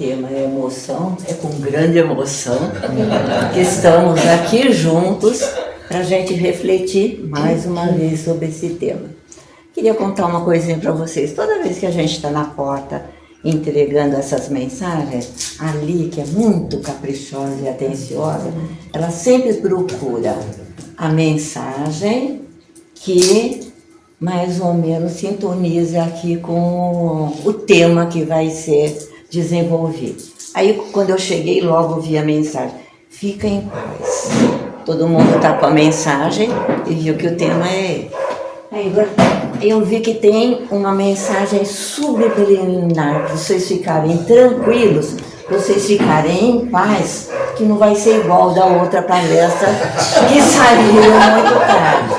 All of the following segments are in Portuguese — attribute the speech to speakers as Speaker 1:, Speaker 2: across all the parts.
Speaker 1: tema é emoção, é com grande emoção que estamos aqui juntos para a gente refletir mais uma vez sobre esse tema. Queria contar uma coisinha para vocês. Toda vez que a gente está na porta entregando essas mensagens, a Li, que é muito caprichosa e atenciosa, ela sempre procura a mensagem que mais ou menos sintoniza aqui com o tema que vai ser desenvolvido. Aí, quando eu cheguei, logo vi a mensagem: fica em paz. Todo mundo está com a mensagem e viu que o tema é... Aí eu vi que tem uma mensagem subliminar, para vocês ficarem tranquilos, vocês ficarem em paz, que não vai ser igual da outra palestra que saiu muito tarde.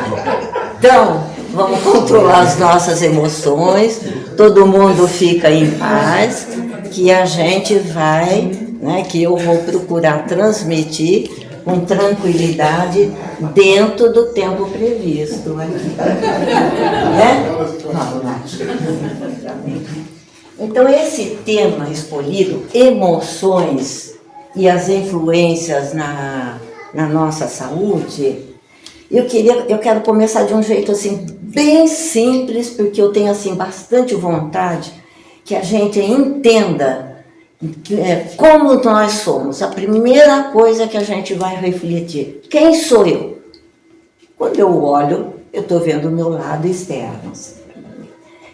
Speaker 1: Então, vamos controlar as nossas emoções, todo mundo fica em paz, que a gente vai, que eu vou procurar transmitir com tranquilidade dentro do tempo previsto aqui. Então, esse tema escolhido, emoções e as influências na nossa saúde, eu quero começar de um jeito assim bem simples, porque eu tenho assim bastante vontade que a gente entenda como nós somos. A primeira coisa que a gente vai refletir: quem sou eu? Quando eu olho, eu estou vendo o meu lado externo.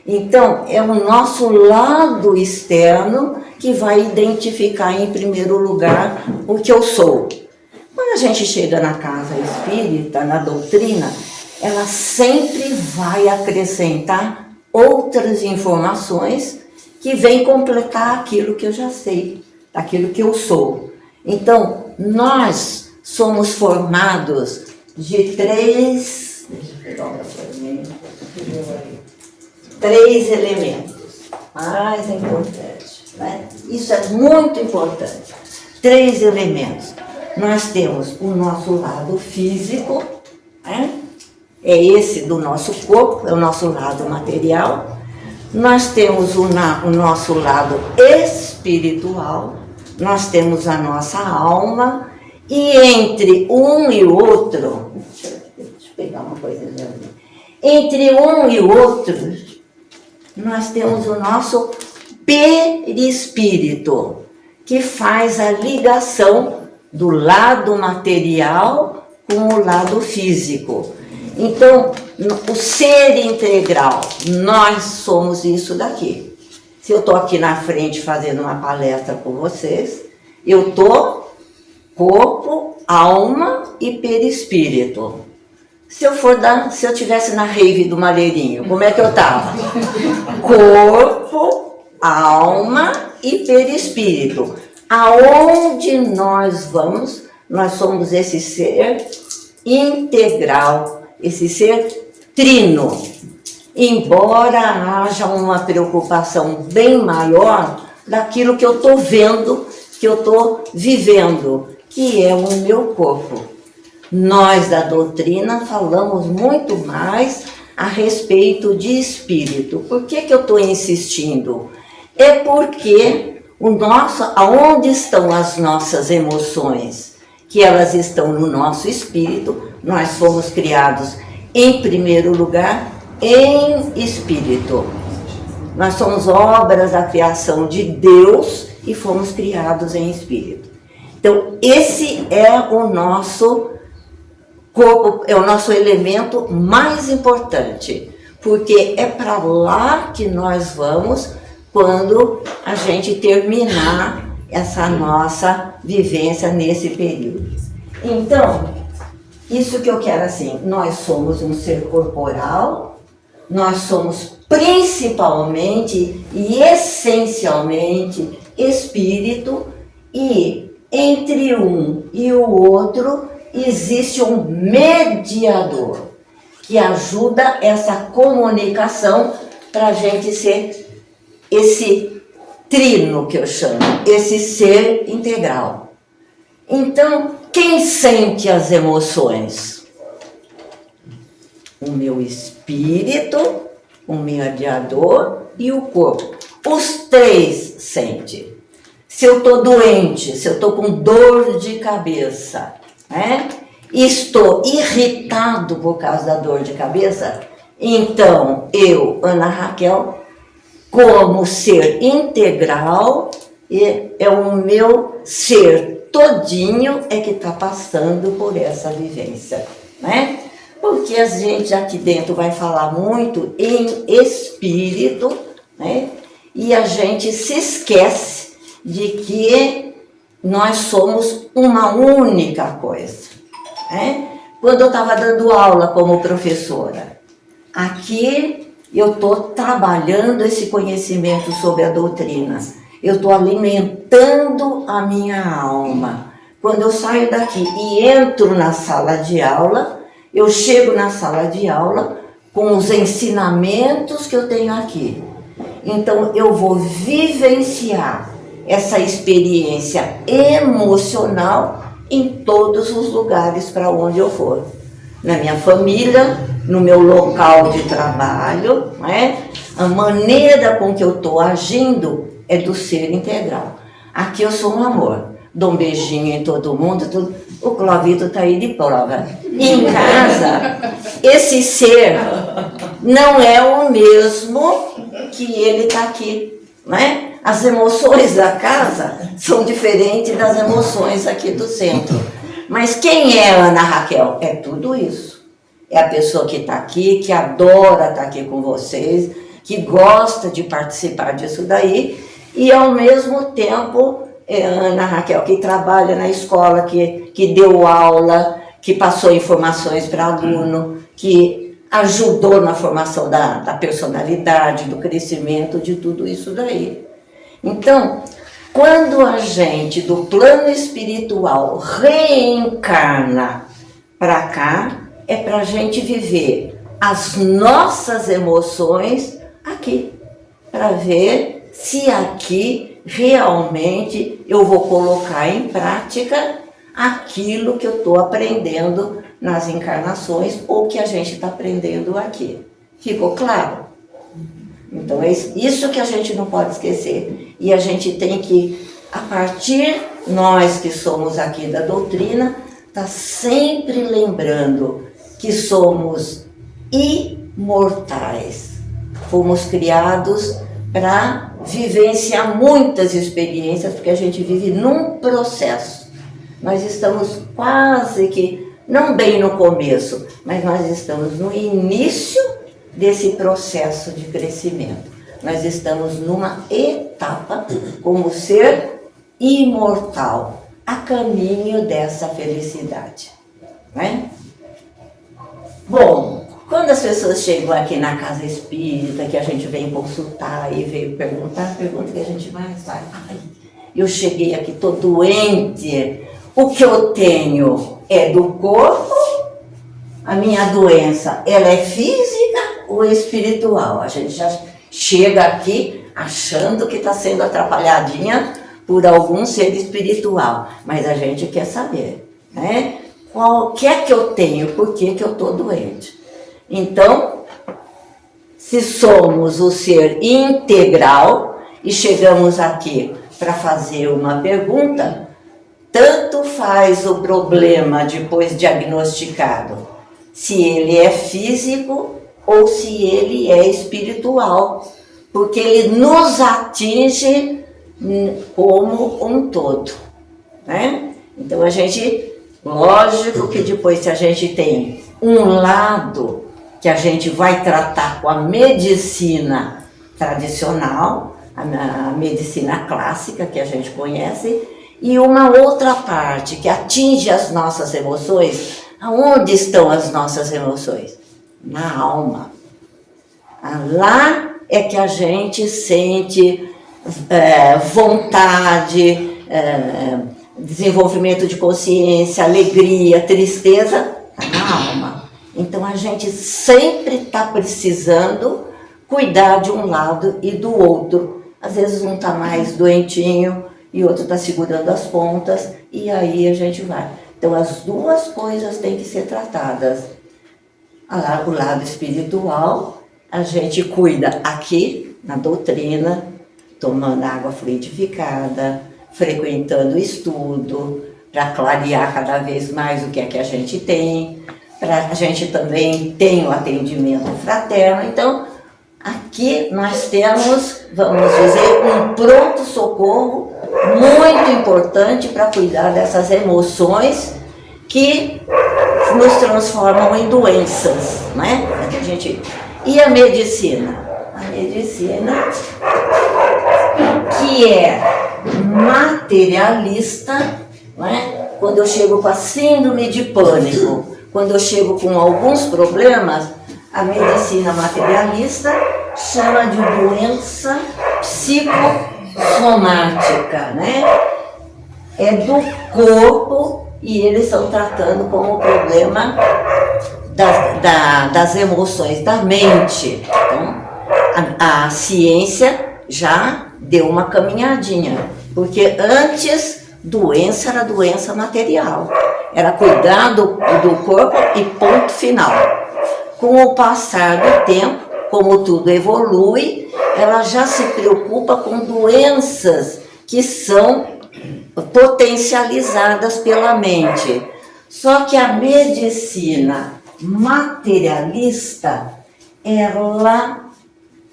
Speaker 1: Então, é o nosso lado externo que vai identificar em primeiro lugar o que eu sou. Quando a gente chega na casa espírita, na doutrina, ela sempre vai acrescentar outras informações que vêm completar aquilo que eu já sei, aquilo que eu sou. Então, nós somos formados de três elementos. Mais importante, né? Isso é muito importante. 3 elementos. Nós temos o nosso lado físico, é esse do nosso corpo, é o nosso lado material. Nós temos o nosso lado espiritual, nós temos a nossa alma, e entre um e outro, deixa eu pegar uma coisa ali. Entre um e outro, nós temos o nosso perispírito, que faz a ligação do lado material com o lado físico. Então, o ser integral, nós somos isso daqui. Se eu estou aqui na frente fazendo uma palestra com vocês, eu estou corpo, alma e perispírito. Se eu tivesse na rave do Malheirinho, como é que eu estava? Corpo, alma e perispírito. Aonde nós vamos, nós somos esse ser integral, esse ser trino. Embora haja uma preocupação bem maior daquilo que eu estou vendo, que eu estou vivendo, que é o meu corpo. Nós da doutrina falamos muito mais a respeito de espírito. Por que eu estou insistindo? É porque aonde estão as nossas emoções? Que elas estão no nosso espírito. Nós fomos criados, em primeiro lugar, em espírito. Nós somos obras da criação de Deus e fomos criados em espírito. Então, esse é o nosso corpo, é o nosso elemento mais importante, porque é para lá que nós vamos quando a gente terminar essa nossa vivência nesse período. Então, isso que eu quero assim, nós somos um ser corporal, nós somos principalmente e essencialmente espírito, e entre um e o outro existe um mediador que ajuda essa comunicação para a gente ser esse trino que eu chamo, esse ser integral. Então, quem sente as emoções? O meu espírito, o mediador e o corpo. Os 3 sentem. se eu estou doente, se eu estou com dor de cabeça, né? Estou irritado por causa da dor de cabeça, então eu, Ana Raquel, como ser integral, é o meu ser todinho é que está passando por essa vivência, né? Porque a gente aqui dentro vai falar muito em espírito, né? E a gente se esquece de que nós somos uma única coisa, né? Quando eu estava dando aula como professora, aqui eu estou trabalhando esse conhecimento sobre a doutrina, eu estou alimentando a minha alma. Quando eu saio daqui e entro na sala de aula, eu chego na sala de aula com os ensinamentos que eu tenho aqui. Então eu vou vivenciar essa experiência emocional em todos os lugares para onde eu for. Na minha família, no meu local de trabalho, né? A maneira com que eu estou agindo é do ser integral. Aqui eu sou um amor, dou um beijinho em todo mundo, tudo. O Clovito está aí de prova. Em casa, esse ser não é o mesmo que ele está aqui, né? As emoções da casa são diferentes das emoções aqui do centro. Mas quem é Ana Raquel? É tudo isso. É a pessoa que está aqui, que adora estar aqui com vocês, que gosta de participar disso daí, e ao mesmo tempo é Ana Raquel, que trabalha na escola, que deu aula, que passou informações para aluno, que ajudou na formação da personalidade, do crescimento, de tudo isso daí. Então, quando a gente do plano espiritual reencarna para cá, é para a gente viver as nossas emoções aqui, para ver se aqui realmente eu vou colocar em prática aquilo que eu estou aprendendo nas encarnações ou que a gente está aprendendo aqui. Ficou claro? Então é isso que a gente não pode esquecer. E a gente tem que, a partir, nós que somos aqui da doutrina, tá sempre lembrando que somos imortais. Fomos criados para vivenciar muitas experiências, porque a gente vive num processo. Nós estamos quase que, não bem no começo, mas nós estamos no início desse processo de crescimento. Nós estamos numa etapa como ser imortal, a caminho dessa felicidade, né? Bom, quando as pessoas chegam aqui na casa espírita, que a gente vem consultar e veio perguntar, pergunta que a gente mais vai. Ai, eu cheguei aqui, estou doente, o que eu tenho é do corpo, a minha doença, ela é física ou espiritual? A gente já chega aqui achando que está sendo atrapalhadinha por algum ser espiritual, mas a gente quer saber, né? O que é que eu tenho, por que que eu estou doente? Então, se somos o ser integral e chegamos aqui para fazer uma pergunta, tanto faz o problema depois diagnosticado, se ele é físico ou se ele é espiritual, porque ele nos atinge como um todo, né? Então a gente, lógico que depois se a gente tem um lado que a gente vai tratar com a medicina tradicional, a medicina clássica que a gente conhece, e uma outra parte que atinge as nossas emoções. Aonde estão as nossas emoções? Na alma. Lá é que a gente sente vontade, desenvolvimento de consciência, alegria, tristeza, está na alma. Então a gente sempre está precisando cuidar de um lado e do outro. Às vezes um está mais doentinho e outro está segurando as pontas, e aí a gente vai. Então as duas coisas têm que ser tratadas. O lado espiritual, a gente cuida aqui na doutrina, tomando água fluidificada, frequentando o estudo, para clarear cada vez mais o que é que a gente tem, a gente também tem o atendimento fraterno. Então, aqui nós temos, vamos dizer, um pronto-socorro muito importante para cuidar dessas emoções que nos transformam em doenças, né? E a medicina? A medicina, que é materialista, né? Quando eu chego com a síndrome de pânico, quando eu chego com alguns problemas, a medicina materialista chama de doença psicossomática, né? É do corpo e eles estão tratando como problema das emoções, da mente. Então, a ciência já deu uma caminhadinha, porque antes doença era doença material, era cuidar do corpo e ponto final. Com o passar do tempo, como tudo evolui, ela já se preocupa com doenças que são potencializadas pela mente. Só que a medicina materialista,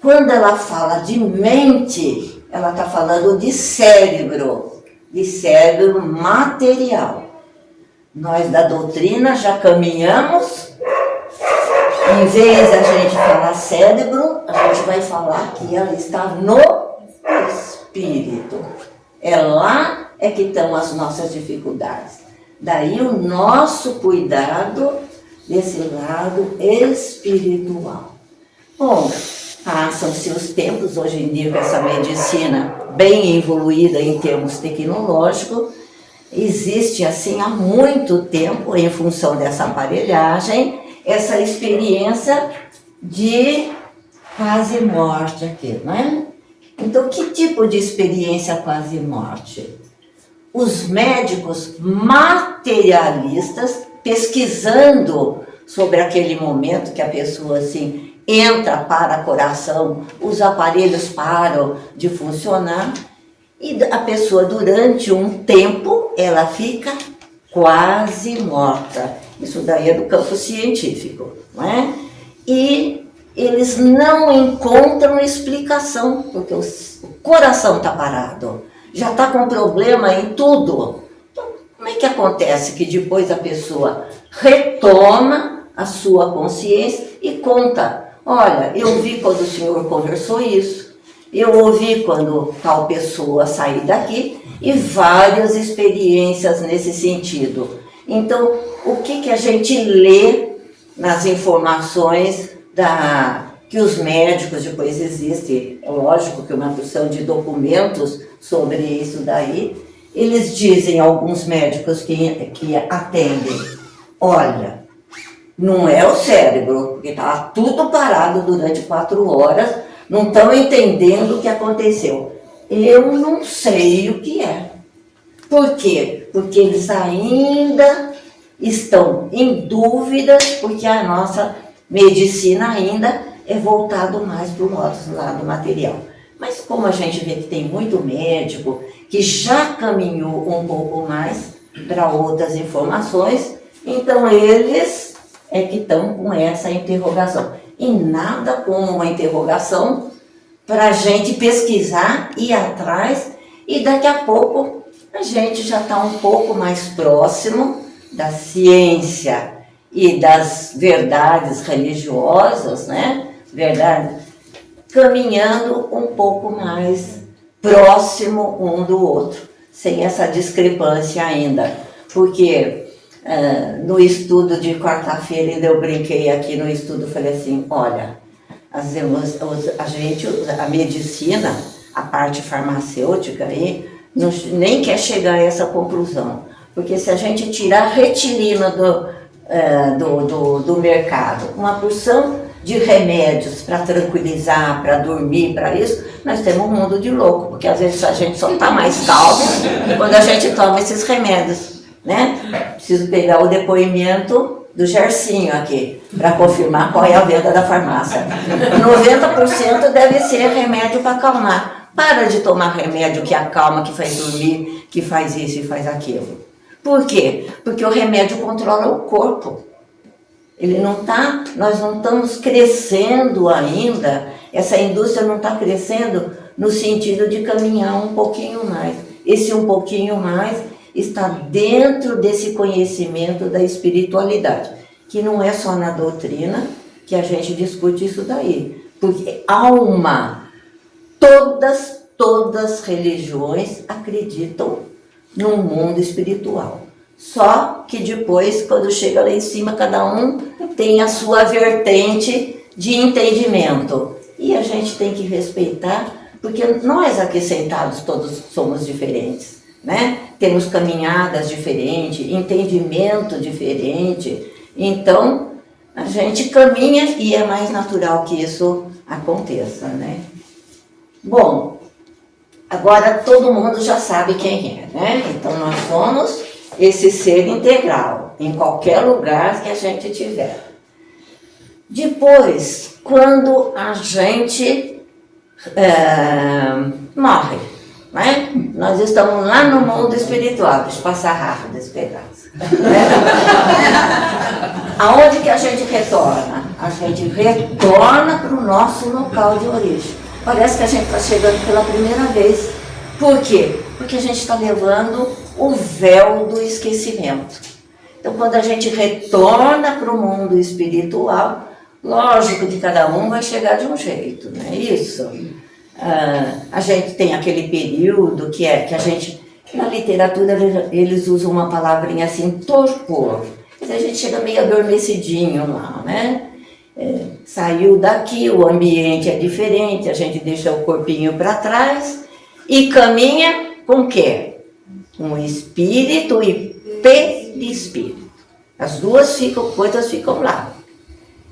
Speaker 1: quando ela fala de mente, ela está falando de cérebro material. Nós da doutrina já caminhamos, em vez de a gente falar cérebro, a gente vai falar que ela está no espírito. É lá que estão as nossas dificuldades. Daí o nosso cuidado desse lado espiritual. Bom, passam-se os tempos, hoje em dia com essa medicina bem evoluída em termos tecnológicos, existe assim há muito tempo, em função dessa aparelhagem, essa experiência de quase morte aqui, não é? Então, que tipo de experiência quase morte? Os médicos materialistas, pesquisando sobre aquele momento que a pessoa assim entra para o coração, os aparelhos param de funcionar e a pessoa durante um tempo ela fica quase morta. Isso daí é do campo científico, não é? E eles não encontram explicação, porque o coração está parado, já está com problema em tudo. Então, como é que acontece que depois a pessoa retoma a sua consciência e conta: olha, eu vi quando o senhor conversou isso, eu ouvi quando tal pessoa sair daqui, e várias experiências nesse sentido. Então, o que a gente lê nas informações que os médicos, depois existe, é lógico que uma porção de documentos sobre isso daí, eles dizem, alguns médicos que atendem: olha, não é o cérebro, porque está tudo parado durante 4 horas, não estão entendendo o que aconteceu. Eu não sei o que é. Por quê? Porque eles ainda estão em dúvidas, porque a nossa medicina ainda é voltado mais para o nosso lado material. Mas como a gente vê que tem muito médico que já caminhou um pouco mais para outras informações, então eles é que estão com essa interrogação. E nada como uma interrogação para a gente pesquisar, ir atrás, e daqui a pouco a gente já está um pouco mais próximo da ciência e das verdades religiosas, né? Verdade, caminhando um pouco mais próximo um do outro, sem essa discrepância ainda. Porque no estudo de quarta-feira, ainda eu brinquei aqui no estudo, falei assim: olha, a medicina, a parte farmacêutica aí, nem quer chegar a essa conclusão. Porque se a gente tirar a retilina do mercado, uma porção de remédios para tranquilizar, para dormir, para isso, nós temos um mundo de louco, porque às vezes a gente só está mais calmo quando a gente toma esses remédios, né? Preciso pegar o depoimento do Gersinho aqui, para confirmar qual é a venda da farmácia. 90% deve ser remédio para acalmar, Para de tomar remédio que acalma, que faz dormir, que faz isso e faz aquilo. Por quê? Porque o remédio controla o corpo. Ele não tá, nós não estamos crescendo ainda, essa indústria não está crescendo no sentido de caminhar um pouquinho mais. Esse um pouquinho mais está dentro desse conhecimento da espiritualidade, que não é só na doutrina que a gente discute isso daí. Porque alma, todas as religiões acreditam no mundo espiritual. Só que depois, quando chega lá em cima, cada um tem a sua vertente de entendimento. E a gente tem que respeitar, porque nós aqui sentados todos somos diferentes, né? Temos caminhadas diferentes, entendimento diferente. Então, a gente caminha e é mais natural que isso aconteça, né? Bom, agora todo mundo já sabe quem é, né? Então, nós somos esse ser integral, em qualquer lugar que a gente tiver. Depois, quando a gente morre, né? Nós estamos lá no mundo espiritual. Deixa eu passar rápido esse pedaço. Aonde que a gente retorna? A gente retorna para o nosso local de origem. Parece que a gente está chegando pela primeira vez. Por quê? Porque a gente está levando o véu do esquecimento. Então, quando a gente retorna para o mundo espiritual, lógico que cada um vai chegar de um jeito, não é isso? A gente tem aquele período que a gente, na literatura eles usam uma palavrinha assim, torpor. A gente chega meio adormecidinho lá, né? Saiu daqui, o ambiente é diferente, a gente deixa o corpinho para trás e caminha com o quê? Com o espírito e perispírito. As duas coisas ficam lá.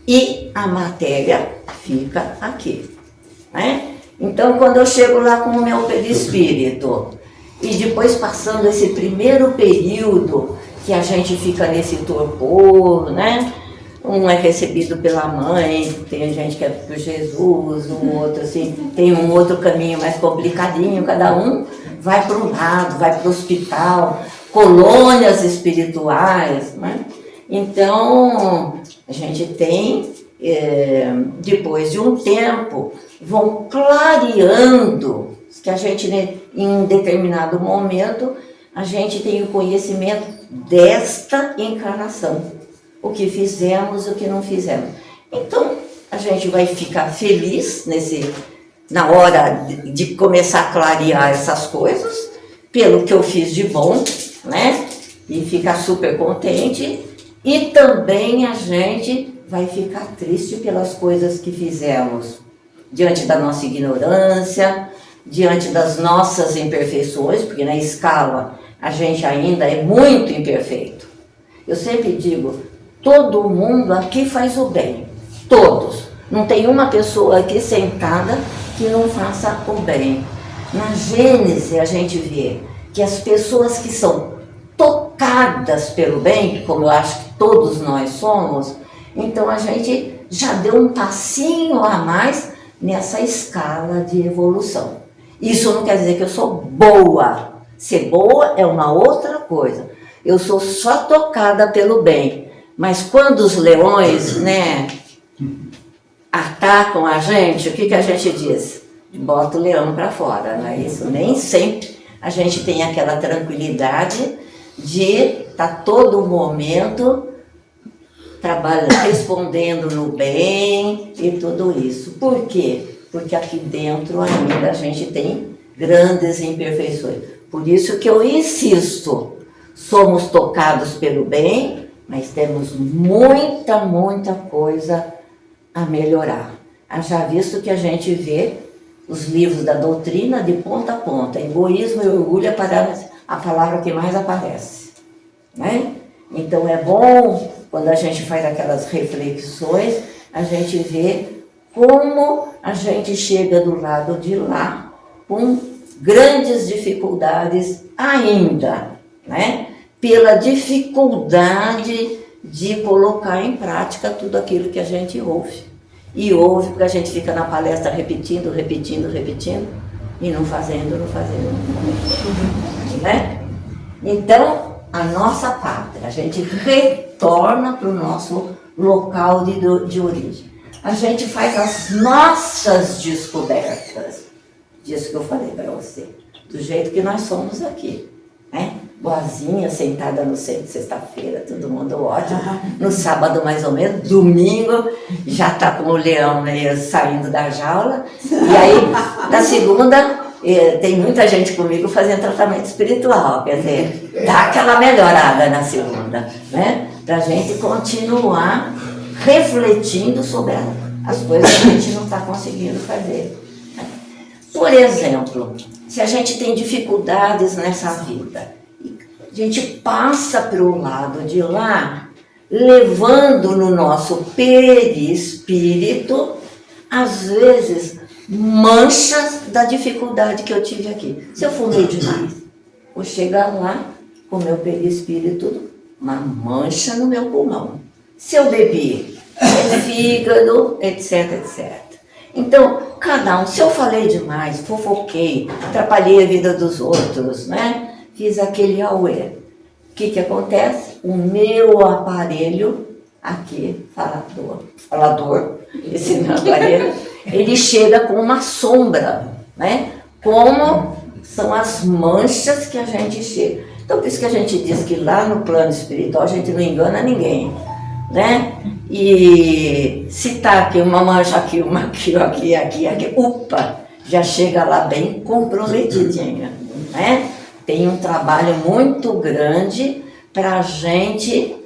Speaker 1: E a matéria fica aqui, né? Então, quando eu chego lá com o meu perispírito, e depois passando esse primeiro período que a gente fica nesse torpor, né? Um é recebido pela mãe, tem gente que é por Jesus, um outro assim, tem um outro caminho mais complicadinho, cada um vai para um lado, vai para o hospital, colônias espirituais, né? Então, a gente tem, depois de um tempo, vão clareando, que a gente, em um determinado momento, a gente tem o conhecimento desta encarnação. O que fizemos, o que não fizemos. Então, a gente vai ficar feliz na hora de começar a clarear essas coisas, pelo que eu fiz de bom, né? E ficar super contente. E também a gente vai ficar triste pelas coisas que fizemos, diante da nossa ignorância, diante das nossas imperfeições, porque na escala a gente ainda é muito imperfeito. Eu sempre digo, todo mundo aqui faz o bem, todos. Não tem uma pessoa aqui sentada que não faça o bem. Na Gênese a gente vê que as pessoas que são tocadas pelo bem, como eu acho que todos nós somos, então a gente já deu um passinho a mais nessa escala de evolução. Isso não quer dizer que eu sou boa. Ser boa é uma outra coisa. Eu sou só tocada pelo bem. Mas quando os leões, né, atacam a gente, o que a gente diz? Bota o leão para fora, não é isso? Nem sempre a gente tem aquela tranquilidade de estar todo momento trabalhando, respondendo no bem e tudo isso. Por quê? Porque aqui dentro ainda a gente tem grandes imperfeições. Por isso que eu insisto, somos tocados pelo bem, mas temos muita coisa a melhorar. Já visto que a gente vê os livros da doutrina de ponta a ponta, egoísmo e orgulho é a palavra que mais aparece, né? Então é bom, quando a gente faz aquelas reflexões, a gente vê como a gente chega do lado de lá com grandes dificuldades ainda, né? Pela dificuldade de colocar em prática tudo aquilo que a gente ouve. E ouve porque a gente fica na palestra repetindo, e não fazendo, não fazendo, né? Então, a nossa pátria, a gente retorna para o nosso local de origem. A gente faz as nossas descobertas, disso que eu falei para você, do jeito que nós somos aqui, né? Boazinha, sentada no centro, sexta-feira, todo mundo ótimo. No sábado, mais ou menos, domingo, já está com o leão meio saindo da jaula. E aí, na segunda, tem muita gente comigo fazendo tratamento espiritual, quer dizer, dá aquela melhorada na segunda, né? Para a gente continuar refletindo sobre as coisas que a gente não está conseguindo fazer. Por exemplo, se a gente tem dificuldades nessa vida, a gente passa para o lado de lá, levando no nosso perispírito, às vezes, manchas da dificuldade que eu tive aqui. Se eu fumei demais, vou chegar lá com o meu perispírito, uma mancha no meu pulmão. Se eu bebi, fígado, etc, etc. Então, cada um, se eu falei demais, fofoquei, atrapalhei a vida dos outros, né? Fiz aquele auê. O que acontece? O meu aparelho, aqui, falador, esse meu aparelho, ele chega com uma sombra, né? Como são as manchas que a gente chega. Então, por isso que a gente diz que lá no plano espiritual a gente não engana ninguém, né? E se tá aqui uma mancha aqui, uma aqui, upa, já chega lá bem comprometidinha, né? Tem um trabalho muito grande para a gente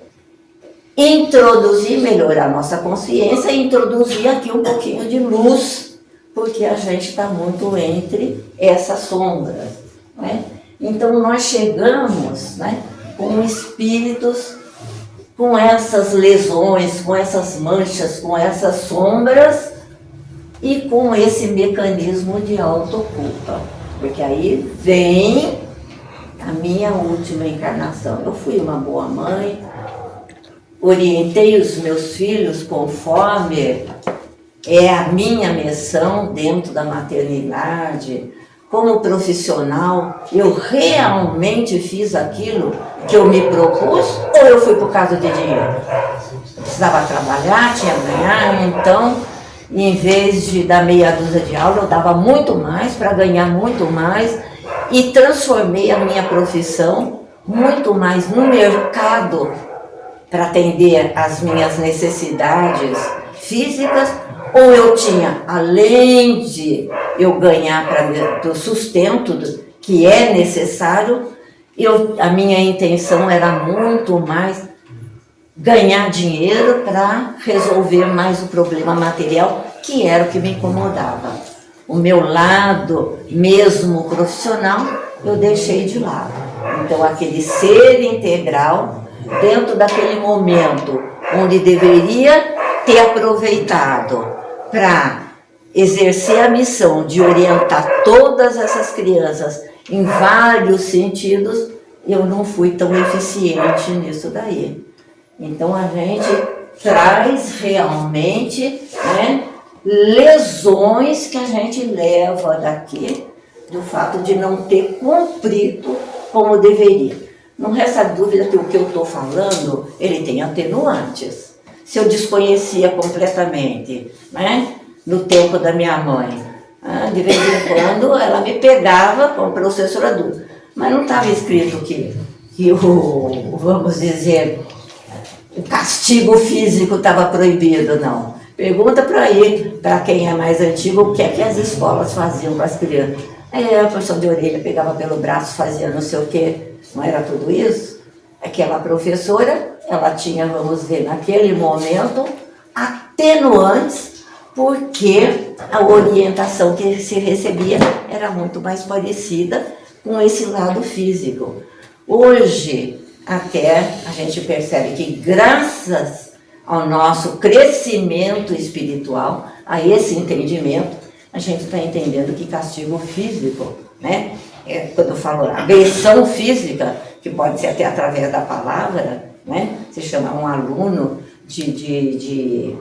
Speaker 1: introduzir, melhorar a nossa consciência e introduzir aqui um pouquinho de luz, porque a gente está muito entre essas sombras, né? Então nós chegamos, né, com espíritos com essas lesões, com essas manchas, com essas sombras e com esse mecanismo de autoculpa. Porque aí vem a minha última encarnação. Eu fui uma boa mãe, orientei os meus filhos conforme é a minha missão dentro da maternidade. Como profissional, eu realmente fiz aquilo que eu me propus ou eu fui por causa de dinheiro? Eu precisava trabalhar, tinha que ganhar, então, em vez de dar meia dúzia de aula, eu dava muito mais para ganhar muito mais e transformei a minha profissão muito mais no mercado para atender as minhas necessidades físicas, ou eu tinha, além de eu ganhar para o sustento que é necessário, a minha intenção era muito mais ganhar dinheiro para resolver mais o problema material, que era o que me incomodava. O meu lado, mesmo profissional, eu deixei de lado. Então, aquele ser integral, dentro daquele momento onde deveria ter aproveitado para exercer a missão de orientar todas essas crianças em vários sentidos, eu não fui tão eficiente nisso daí. Então a gente traz realmente, né, lesões que a gente leva daqui do fato de não ter cumprido como deveria. Não resta dúvida que o que eu estou falando, ele tem atenuantes. Se eu desconhecia completamente, né, no tempo da minha mãe, de vez em quando ela me pegava como professora adulta, mas não estava escrito que vamos dizer, o castigo físico estava proibido, não. Pergunta para quem é mais antigo o que é que as escolas faziam com as crianças. A puxão de orelha, pegava pelo braço, fazia não sei o quê, não era tudo isso? Aquela professora, ela tinha, vamos ver, naquele momento, atenuantes, porque a orientação que se recebia era muito mais parecida com esse lado físico. Hoje, até a gente percebe que graças ao nosso crescimento espiritual, a esse entendimento, a gente está entendendo que castigo físico, né? Quando eu falo agressão física, que pode ser até através da palavra, né? Se chamar um aluno de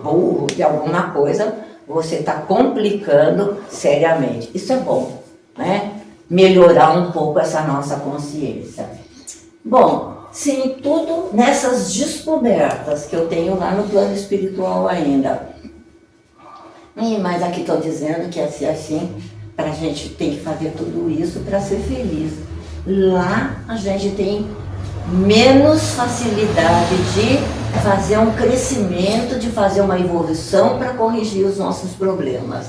Speaker 1: alguma coisa, você está complicando seriamente. Isso é bom, né, melhorar um pouco essa nossa consciência. Bom, sim, tudo nessas descobertas que eu tenho lá no plano espiritual ainda. Mas aqui estou dizendo que assim, a gente tem que fazer tudo isso para ser feliz. Lá a gente tem menos facilidade de fazer um crescimento, de fazer uma evolução para corrigir os nossos problemas.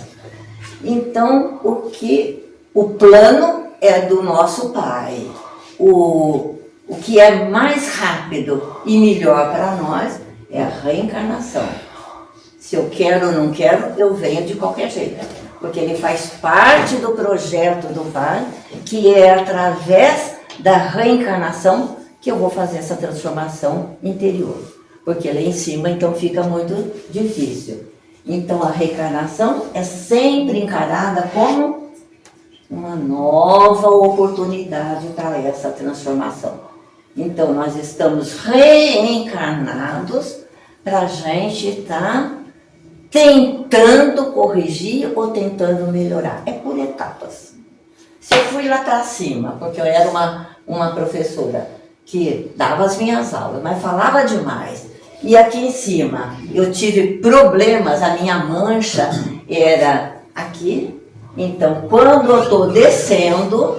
Speaker 1: Então, o plano é do nosso Pai. O que é mais rápido e melhor para nós é a reencarnação. Se eu quero ou não quero, eu venho de qualquer jeito. Porque ele faz parte do projeto do Pai, que é através da reencarnação que eu vou fazer essa transformação interior. Porque lá em cima, então, fica muito difícil. Então, a reencarnação é sempre encarada como uma nova oportunidade para essa transformação. Então, nós estamos reencarnados para a gente estar tentando corrigir ou tentando melhorar. É por etapas. Se eu fui lá para cima, porque eu era uma professora que dava as minhas aulas, mas falava demais, e aqui em cima eu tive problemas, a minha mancha era aqui. Então, quando eu estou descendo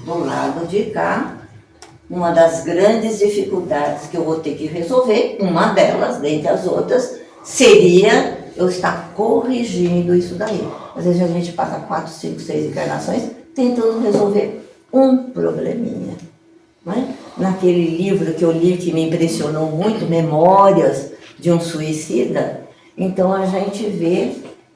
Speaker 1: do lado de cá, uma das grandes dificuldades que eu vou ter que resolver, uma delas, dentre as outras, seria eu estar corrigindo isso daí. Às vezes a gente passa 4, 5, 6 encarnações tentando resolver um probleminha. Não é? Naquele livro que eu li, que me impressionou muito, Memórias de um Suicida, então a gente vê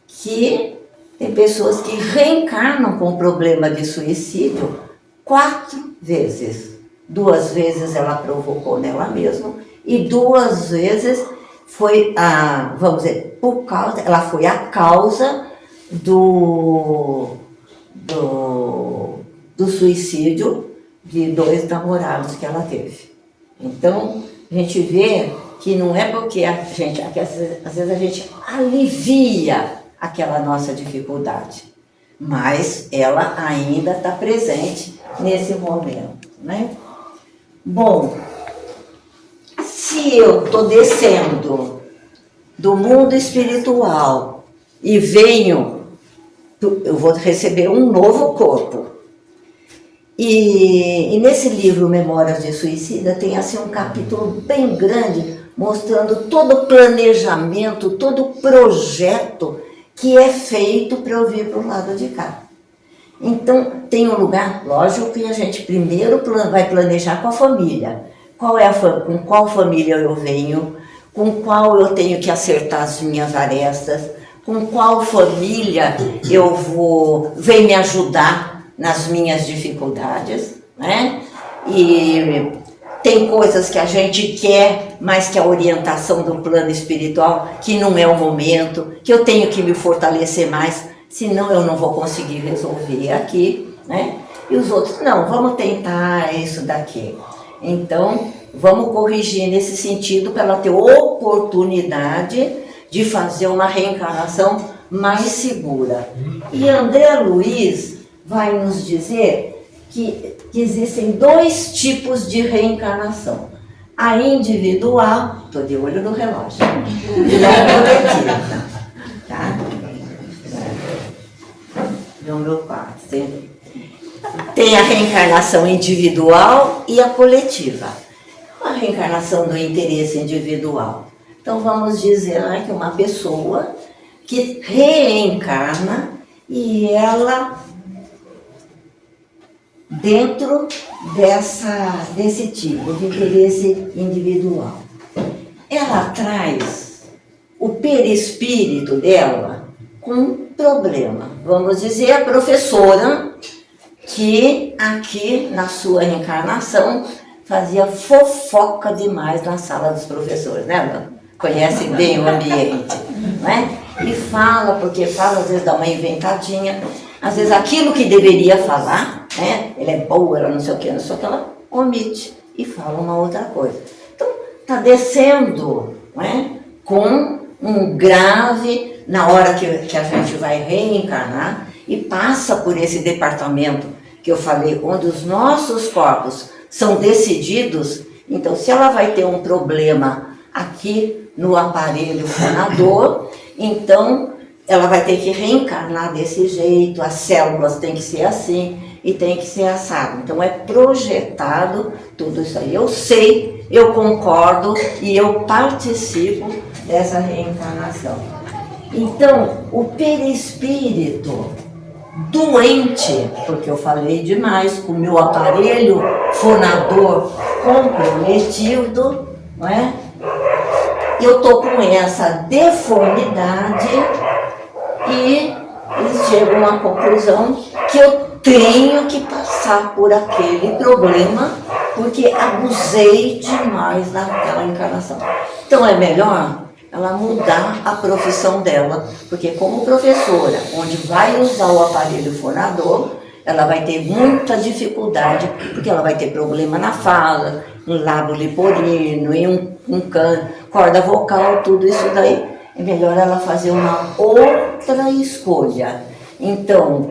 Speaker 1: que tem pessoas que reencarnam com problema de suicídio 4 vezes. 2 vezes ela provocou nela mesma e 2 vezes foi vamos dizer, por causa, ela foi a causa do suicídio de 2 namorados que ela teve. Então, a gente vê que não é porque às vezes a gente alivia aquela nossa dificuldade, mas ela ainda está presente nesse momento, né? Bom, se eu estou descendo do mundo espiritual e venho, eu vou receber um novo corpo. E nesse livro Memórias de Suicida tem assim um capítulo bem grande mostrando todo o planejamento, todo o projeto que é feito para eu vir para o lado de cá. Então, tem um lugar, lógico que a gente primeiro vai planejar com a família. Com qual família eu venho, com qual eu tenho que acertar as minhas arestas, com qual família vem me ajudar nas minhas dificuldades, né? E tem coisas que a gente quer, mas que a orientação do plano espiritual, que não é o momento, que eu tenho que me fortalecer mais, senão eu não vou conseguir resolver aqui, né? E os outros, não, vamos tentar isso daqui. Então, vamos corrigir nesse sentido para ela ter oportunidade de fazer uma reencarnação mais segura. E André Luiz vai nos dizer que existem 2 tipos de reencarnação. A individual, estou de olho no relógio, e a coletiva. Tá? No meu quarto. Tem a reencarnação individual e a coletiva. A reencarnação do interesse individual. Então vamos dizer que uma pessoa que reencarna e ela, dentro desse tipo de interesse individual, ela traz o perispírito dela com um problema. Vamos dizer, a professora que aqui na sua reencarnação fazia fofoca demais na sala dos professores, né, Ana? Conhece bem o ambiente, não é? E fala, porque fala, às vezes dá uma inventadinha, às vezes aquilo que deveria falar, né? Ela é boa, ela não sei o que, ela omite e fala uma outra coisa. Então, está descendo, não é? Com um grave, na hora que a gente vai reencarnar, e passa por esse departamento que eu falei, onde os nossos corpos são decididos. Então, se ela vai ter um problema aqui no aparelho fonador, então ela vai ter que reencarnar desse jeito, as células têm que ser assim e tem que ser assado. Então é projetado tudo isso aí. Eu sei, eu concordo e eu participo dessa reencarnação. Então, o perispírito doente, porque eu falei demais, com o meu aparelho fonador comprometido, não é? Eu estou com essa deformidade e eles chegam à conclusão que eu tenho que passar por aquele problema porque abusei demais naquela encarnação. Então é melhor ela mudar a profissão dela, porque como professora, onde vai usar o aparelho fonador, ela vai ter muita dificuldade, porque ela vai ter problema na fala, um lábio leporino, e corda vocal, tudo isso daí. É melhor ela fazer uma outra escolha. Então,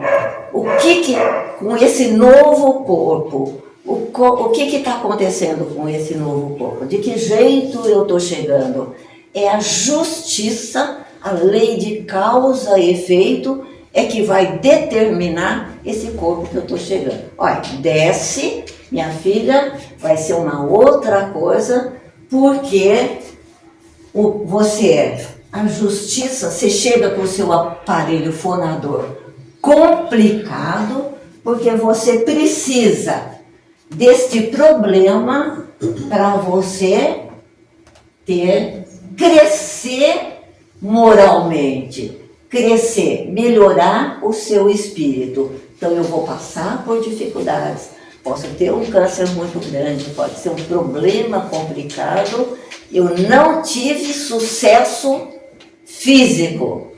Speaker 1: com esse novo corpo, o que está acontecendo com esse novo corpo? De que jeito eu estou chegando? É a justiça, a lei de causa e efeito, é que vai determinar esse corpo que eu estou chegando. Olha, desce, minha filha, vai ser uma outra coisa, porque a justiça, você chega com o seu aparelho fonador complicado, porque você precisa deste problema para você crescer moralmente, melhorar o seu espírito. Então eu vou passar por dificuldades, posso ter um câncer muito grande, pode ser um problema complicado, eu não tive sucesso físico.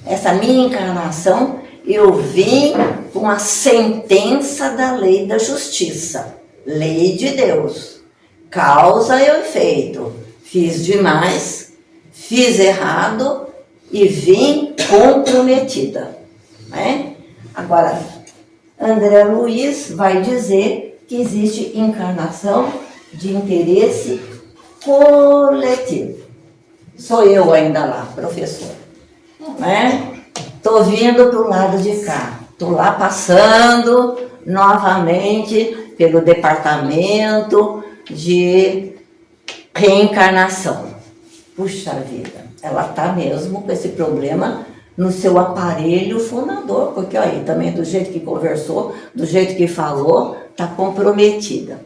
Speaker 1: Essa minha encarnação, eu vim com a sentença da lei da justiça, lei de Deus, causa e efeito. Fiz demais, fiz errado e vim comprometida. Né? Agora, André Luiz vai dizer que existe encarnação de interesse coletivo. Sou eu ainda lá, professora. Né? Estou vindo para o lado de cá. Estou lá passando novamente pelo departamento de reencarnação. Puxa vida, ela está mesmo com esse problema no seu aparelho fonador, porque aí também do jeito que conversou, do jeito que falou, está comprometida.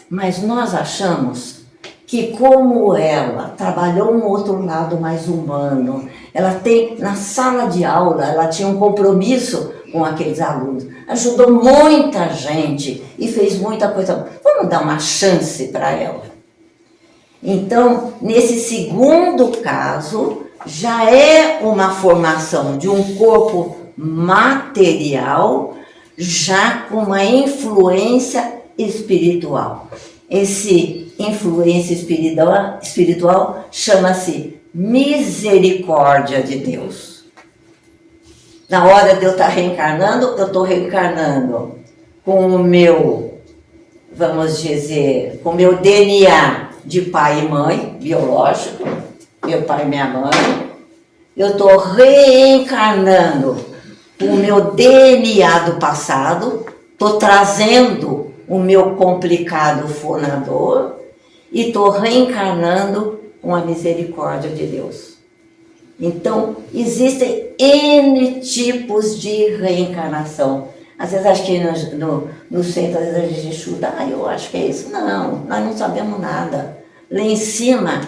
Speaker 1: Mas nós achamos que como ela trabalhou um outro lado mais humano, ela tem, na sala de aula, ela tinha um compromisso com aqueles alunos, ajudou muita gente e fez muita coisa. Vamos dar uma chance para ela. Então, nesse segundo caso, já é uma formação de um corpo material, já com uma influência espiritual. Esse influência espiritual chama-se misericórdia de Deus. Na hora de eu estar reencarnando, eu estou reencarnando com o meu, vamos dizer, com o meu DNA de pai e mãe, biológico, meu pai e minha mãe. Eu estou reencarnando com o meu DNA do passado, estou trazendo o meu complicado fonador e estou reencarnando com a misericórdia de Deus. Então, existem N tipos de reencarnação. Às vezes, acho que no centro, às vezes a gente chuta, eu acho que é isso. Não, nós não sabemos nada. Lá em cima,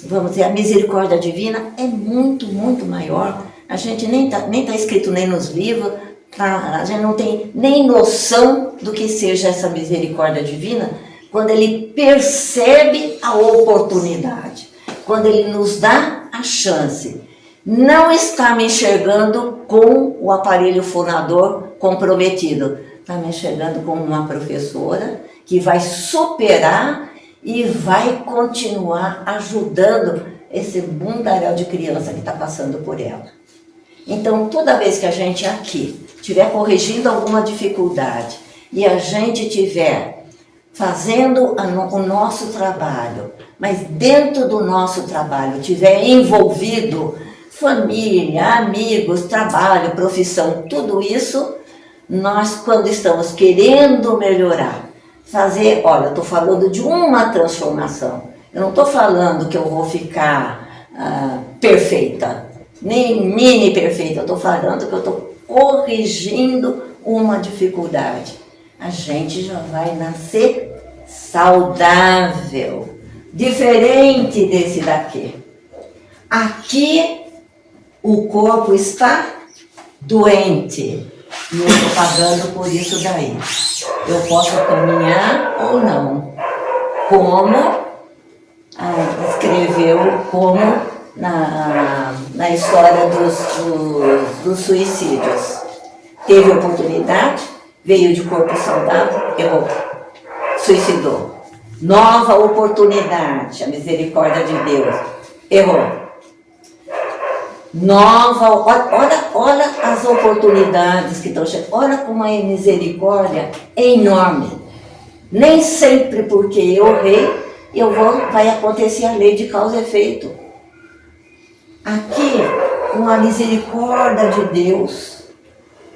Speaker 1: vamos dizer, a misericórdia divina é muito, muito maior. A gente nem tá escrito nem nos livros, a gente não tem nem noção do que seja essa misericórdia divina, quando ele percebe a oportunidade, quando ele nos dá a chance. Não está me enxergando com o aparelho fonador comprometido, está me enxergando como uma professora que vai superar e vai continuar ajudando esse mundaréu de criança que está passando por ela. Então, toda vez que a gente aqui estiver corrigindo alguma dificuldade e a gente estiver fazendo o nosso trabalho, mas dentro do nosso trabalho estiver envolvido família, amigos, trabalho, profissão, tudo isso, nós quando estamos querendo melhorar, fazer, olha, eu estou falando de uma transformação, eu não estou falando que eu vou ficar perfeita, nem mini perfeita, eu estou falando que eu estou corrigindo uma dificuldade. A gente já vai nascer saudável, diferente desse daqui. Aqui o corpo está doente e eu estou pagando por isso daí. Eu posso caminhar ou não, como escreveu como na história dos suicídios. Teve oportunidade, veio de corpo saudável, errou, suicidou. Nova oportunidade, a misericórdia de Deus, errou. Olha as oportunidades que estão chegando, olha como a misericórdia é enorme. Nem sempre porque eu errei, vai acontecer a lei de causa e efeito. Aqui, com a misericórdia de Deus,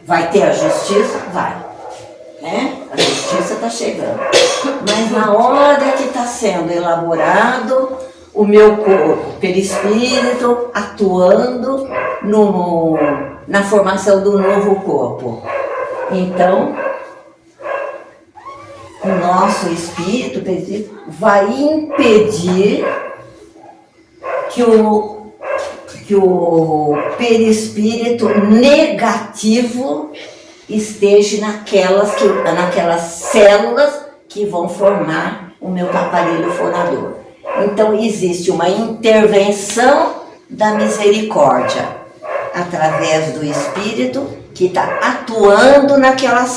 Speaker 1: vai ter a justiça? Vai. Né? A justiça está chegando. Mas na hora que está sendo elaborado o meu corpo, pelo Espírito, atuando na formação do novo corpo. Então, o nosso Espírito vai impedir que o perispírito negativo esteja naquelas células que vão formar o meu aparelho fonador. Então, existe uma intervenção da misericórdia através do Espírito que está atuando naquelas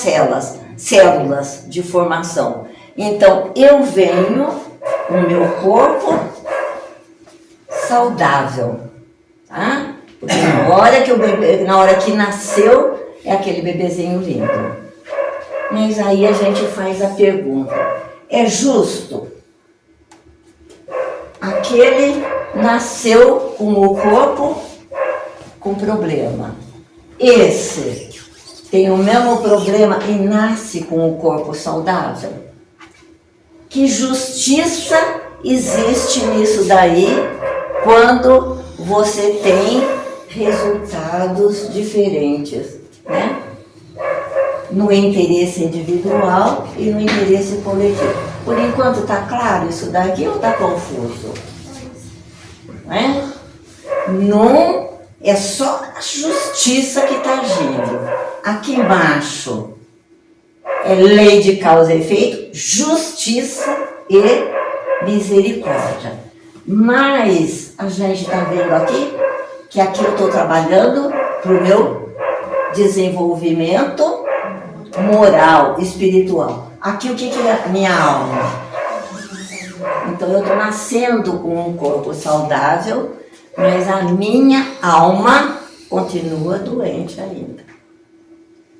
Speaker 1: células de formação. Então, eu venho, o meu corpo saudável, tá? Porque na hora que nasceu, é aquele bebezinho lindo. Mas aí a gente faz a pergunta, é justo? Aquele nasceu com o corpo com problema. Esse tem o mesmo problema e nasce com o corpo saudável. Que justiça existe nisso daí quando você tem resultados diferentes, né? No interesse individual e no interesse coletivo. Por enquanto está claro isso daqui ou está confuso? Não é só a justiça que está agindo. Aqui embaixo é lei de causa e efeito, justiça e misericórdia. Mas a gente está vendo aqui que aqui eu estou trabalhando para o meu desenvolvimento moral, espiritual. Aqui o que é a minha alma? Então eu estou nascendo com um corpo saudável, mas a minha alma continua doente ainda.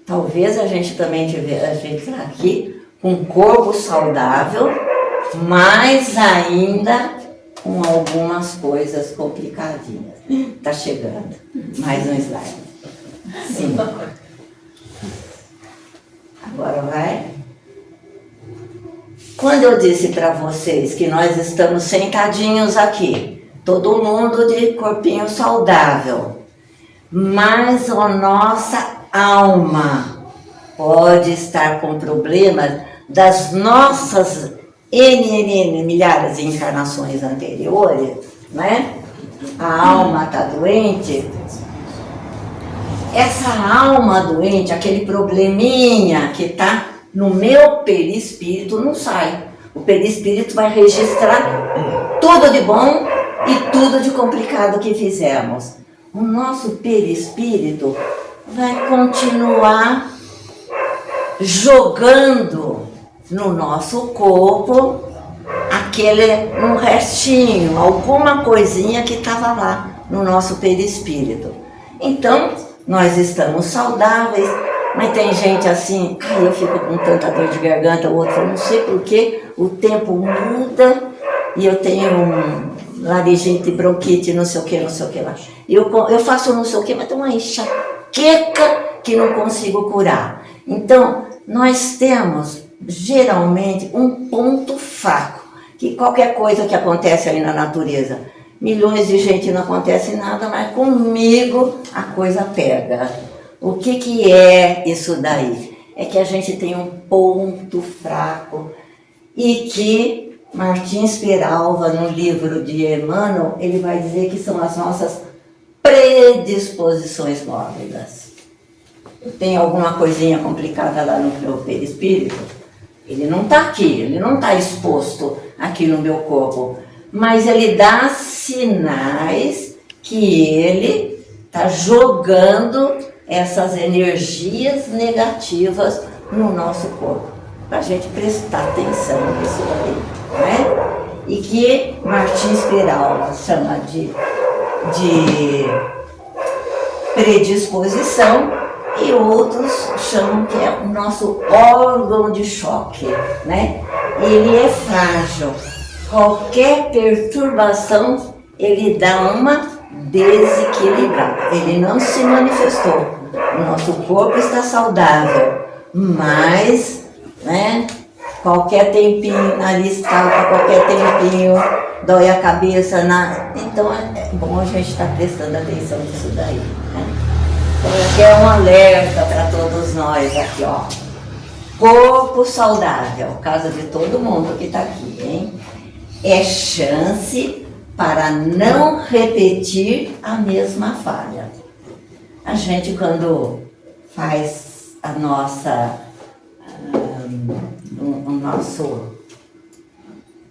Speaker 1: Talvez a gente também esteja aqui com um corpo saudável, mas ainda com algumas coisas complicadinhas. Está chegando. Mais um slide. Sim. Agora vai. Quando eu disse para vocês que nós estamos sentadinhos aqui, todo mundo de corpinho saudável, mas a nossa alma pode estar com problemas das nossas milhares de encarnações anteriores, né? A alma está doente. Essa alma doente, aquele probleminha que está no meu perispírito, não sai. O perispírito vai registrar tudo de bom e tudo de complicado que fizemos. O nosso perispírito vai continuar jogando no nosso corpo um restinho, alguma coisinha que estava lá no nosso perispírito. Então, nós estamos saudáveis, mas tem gente assim, eu fico com tanta dor de garganta, o outro fala, não sei porquê, o tempo muda e eu tenho laringite, bronquite, não sei o que lá. Eu faço não sei o que, mas tem uma enxaqueca que não consigo curar. Então, nós temos geralmente um ponto fraco, que qualquer coisa que acontece aí na natureza, milhões de gente não acontece nada, mas comigo a coisa pega. O que é isso daí? É que a gente tem um ponto fraco e que Martins Peralva, no livro de Emmanuel, ele vai dizer que são as nossas predisposições mórbidas. Tem alguma coisinha complicada lá no meu perispírito? Ele não está aqui, ele não está exposto aqui no meu corpo, mas ele dá sinais que ele está jogando essas energias negativas no nosso corpo, para a gente prestar atenção nisso daí, né? E que Martins Peralva chama de predisposição, e outros chamam que é o nosso órgão de choque, né? Ele é frágil. Qualquer perturbação, ele dá uma desequilibrada. Ele não se manifestou. O nosso corpo está saudável, mas, né, qualquer tempinho, nariz calma, qualquer tempinho, dói a cabeça. Então é bom a gente estar prestando atenção nisso daí, né? Então aqui é um alerta para todos nós aqui, ó. Corpo saudável, caso de todo mundo que está aqui, hein? É chance para não repetir a mesma falha. A gente, quando faz a nossa, o nosso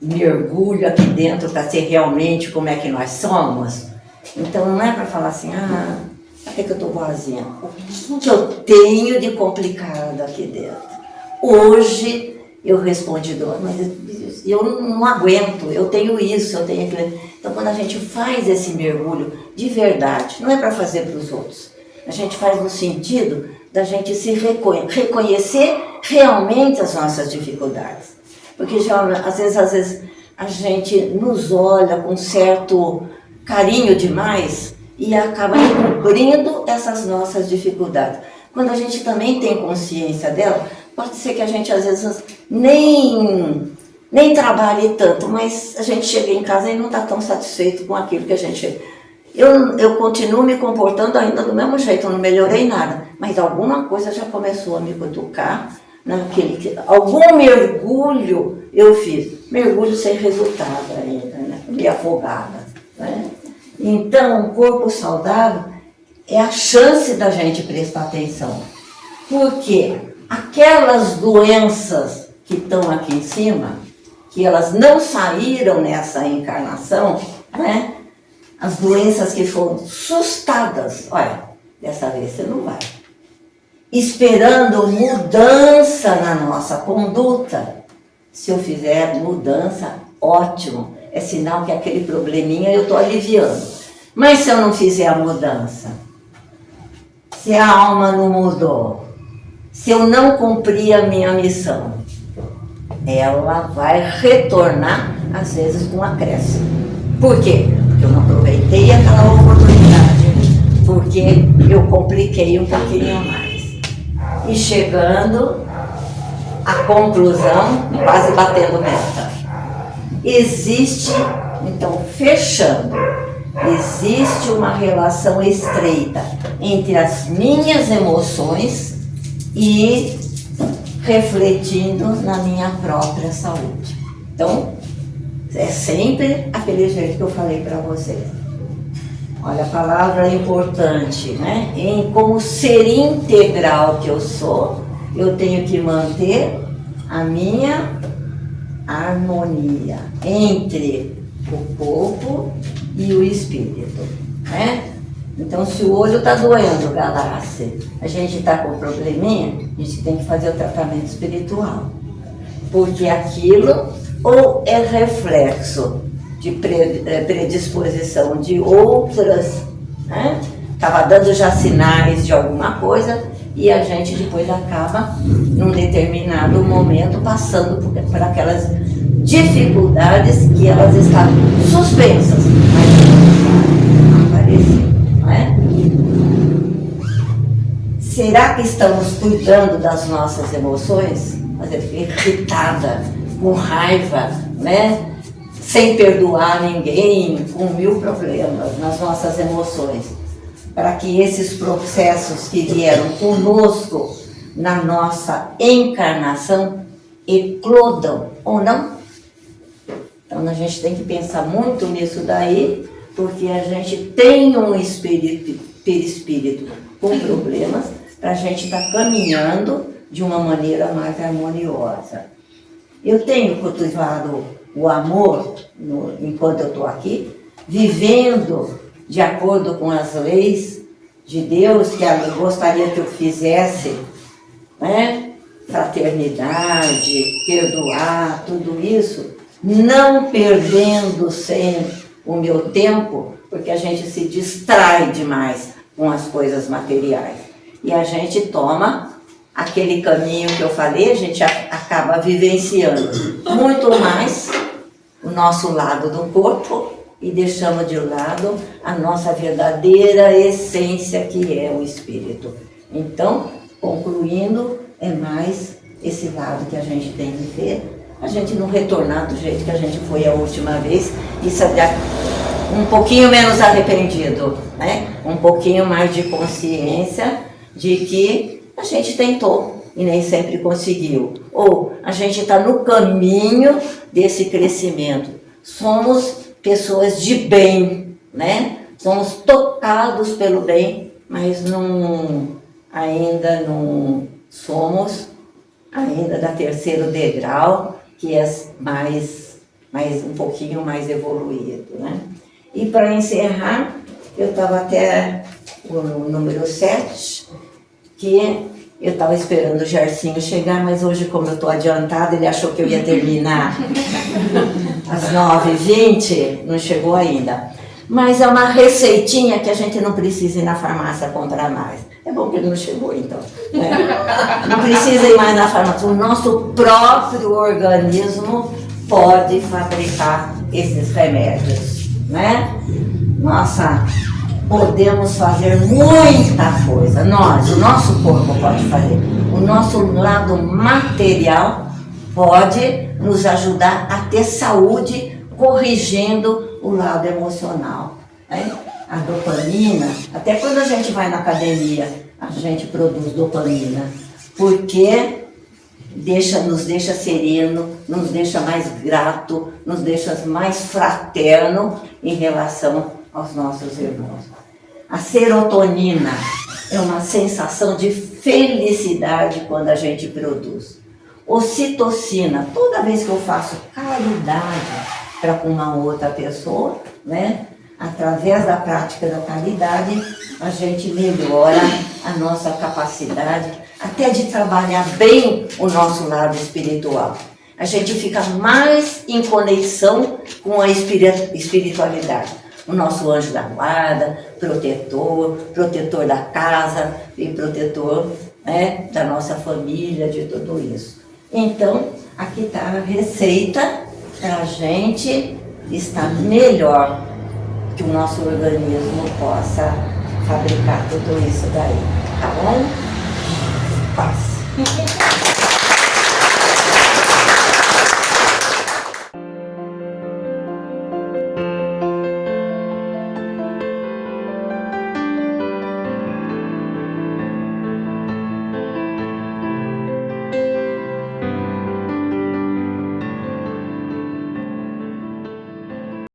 Speaker 1: mergulho aqui dentro para ser realmente como é que nós somos, então não é para falar assim, até que eu estou boazinha. O que eu tenho de complicado aqui dentro? Hoje eu respondi, mas eu não aguento, eu tenho isso, eu tenho aquilo. Então, quando a gente faz esse mergulho de verdade, não é para fazer para os outros, a gente faz no sentido da gente se reconhecer realmente as nossas dificuldades. Porque já, às vezes a gente nos olha com certo carinho demais e acaba encobrindo essas nossas dificuldades. Quando a gente também tem consciência dela, pode ser que a gente às vezes nem trabalhe tanto, mas a gente chega em casa e não está tão satisfeito com aquilo que a gente... Eu continuo me comportando ainda do mesmo jeito, eu não melhorei nada, mas alguma coisa já começou a me cutucar, algum mergulho eu fiz, mergulho sem resultado ainda, né? Meio afogada, né? Então, o corpo saudável é a chance da gente prestar atenção, porque aquelas doenças que estão aqui em cima, que elas não saíram nessa encarnação, né? As doenças que foram sustadas, olha, dessa vez você não vai. Esperando mudança na nossa conduta. Se eu fizer mudança, ótimo. É sinal que aquele probleminha eu estou aliviando. Mas se eu não fizer a mudança, se a alma não mudou, se eu não cumprir a minha missão, ela vai retornar, às vezes, com acréscimo. Por quê? Porque eu não aproveitei aquela oportunidade, porque eu compliquei um pouquinho mais. E chegando à conclusão, quase batendo meta. Existe, então, fechando, existe uma relação estreita entre as minhas emoções e refletindo na minha própria saúde. Então, é sempre aquele jeito que eu falei para vocês. Olha, a palavra é importante, né? Em como ser integral que eu sou, eu tenho que manter a minha harmonia entre o corpo e o espírito, né? Então, se o olho está doendo, Galáxia, a gente está com um probleminha, a gente tem que fazer o tratamento espiritual. Porque aquilo ou é reflexo de predisposição de outras, né? estava dando já sinais de alguma coisa, e a gente depois acaba, num determinado momento, passando por aquelas dificuldades que elas estavam suspensas, mas não apareciam, não é? Será que estamos cuidando das nossas emoções? Às vezes irritada, com raiva, né? Sem perdoar ninguém, com 1000 problemas nas nossas emoções, para que esses processos que vieram conosco na nossa encarnação eclodam ou não? Então a gente tem que pensar muito nisso daí, porque a gente tem um perispírito com problemas, para a gente estar caminhando de uma maneira mais harmoniosa. Eu tenho cultivado o amor enquanto eu estou aqui, vivendo de acordo com as leis de Deus, que eu gostaria que eu fizesse, né? Fraternidade, perdoar, tudo isso, não perdendo sem o meu tempo, porque a gente se distrai demais com as coisas materiais. E a gente toma aquele caminho que eu falei, a gente acaba vivenciando muito mais o nosso lado do corpo e deixamos de lado a nossa verdadeira essência, que é o espírito. Então, concluindo, é mais esse lado que a gente tem que ver, a gente não retornar do jeito que a gente foi a última vez e saber um pouquinho menos arrependido, né? Um pouquinho mais de consciência de que a gente tentou e nem sempre conseguiu. Ou a gente está no caminho desse crescimento. Somos pessoas de bem, né? Somos tocados pelo bem, mas ainda não somos ainda da terceiro degrau, que é mais um pouquinho mais evoluído, né? E para encerrar, eu estava até o número 7, que eu estava esperando o Gercinho chegar, mas hoje, como eu estou adiantada, ele achou que eu ia terminar às 9h20, não chegou ainda. Mas é uma receitinha que a gente não precisa ir na farmácia comprar mais. É bom que ele não chegou, então. Né? Não precisa ir mais na farmácia. O nosso próprio organismo pode fabricar esses remédios, né? Nossa, podemos fazer muita coisa. O nosso corpo pode fazer. O nosso lado material pode nos ajudar a ter saúde, corrigindo o lado emocional, né? A dopamina, até quando a gente vai na academia, a gente produz dopamina, porque nos deixa sereno, nos deixa mais grato, nos deixa mais fraterno em relação aos nossos irmãos. A serotonina é uma sensação de felicidade quando a gente produz. Ocitocina, toda vez que eu faço caridade para com uma outra pessoa, né? Através da prática da caridade, a gente melhora a nossa capacidade até de trabalhar bem o nosso lado espiritual. A gente fica mais em conexão com a espiritualidade. O nosso anjo da guarda, protetor da casa e protetor, né, da nossa família, de tudo isso. Então, aqui está a receita para a gente estar melhor, que o nosso organismo possa fabricar tudo isso daí. Tá bom? Passe.